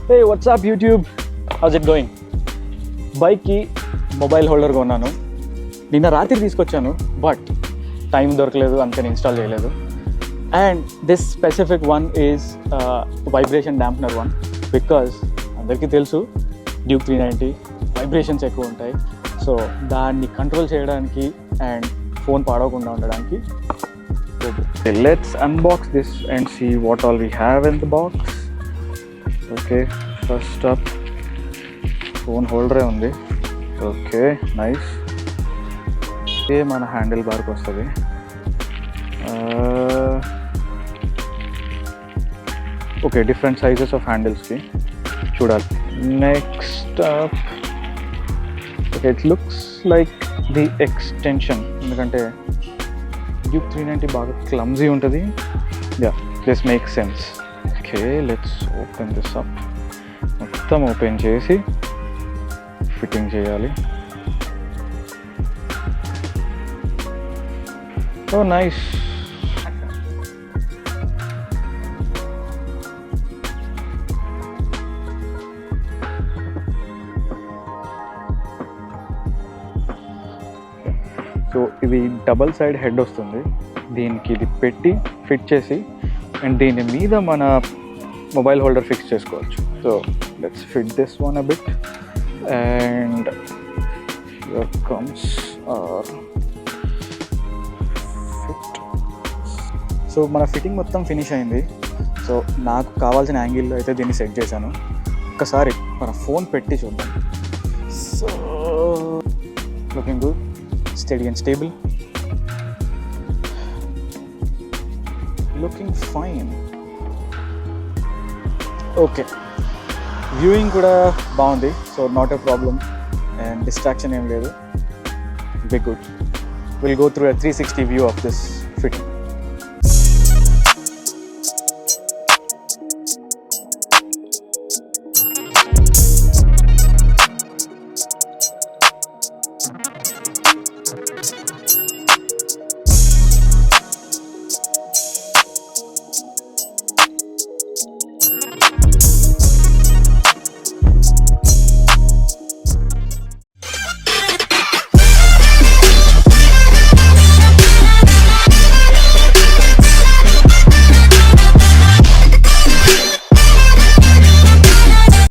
Hey, what's up YouTube? How's it going? బైక్కి mobile holder కొన్నాను. నిన్న రాత్రి తీసుకొచ్చాను, బట్ టైం దొరకలేదు, అందుకని ఇన్స్టాల్ చేయలేదు. And this specific one is vibration dampener one, because అందరికీ తెలుసు డ్యూక్ 390 వైబ్రేషన్స్ ఎక్కువ ఉంటాయి. సో దాన్ని కంట్రోల్ చేయడానికి అండ్ ఫోన్ పాడవకుండా ఉండడానికి let's unbox this and see what all we have in the box. Okay, first up phone హోల్డరే ఉంది. Okay, nice. ఓకే, మన హ్యాండిల్ బార్కి వస్తుంది. ఓకే, డిఫరెంట్ సైజెస్ ఆఫ్ హ్యాండిల్స్కి చూడాలి. Next up, okay, it looks like the extension, ఎందుకంటే Duke 390 బాగా clumsy ఉంటుంది. Yeah, this make sense. Okay, let's open this up. మొత్తం ఓపెన్ చేసి ఫిట్టింగ్ చేయాలి. Oh nice. సో ఇది డబల్ సైడ్ హెడ్ వస్తుంది. దీనికి ఇది పెట్టి ఫిట్ చేసి అండ్ దీని మీద మన మొబైల్ హోల్డర్ ఫిక్స్ చేసుకోవచ్చు. So let's fit this one a bit and here comes our fit. So మన ఫిట్టింగ్ మొత్తం ఫినిష్ అయింది. సో నాకు కావాల్సిన యాంగిల్లో అయితే దీన్ని సెట్ చేశాను. ఒక్కసారి మన ఫోన్ పెట్టి చూద్దాం. So looking good, steady and stable, looking fine. Okay, viewing kuda baagundi, so not a problem and distraction em ledu. Be good. We'll go through a 360 view of this fitting.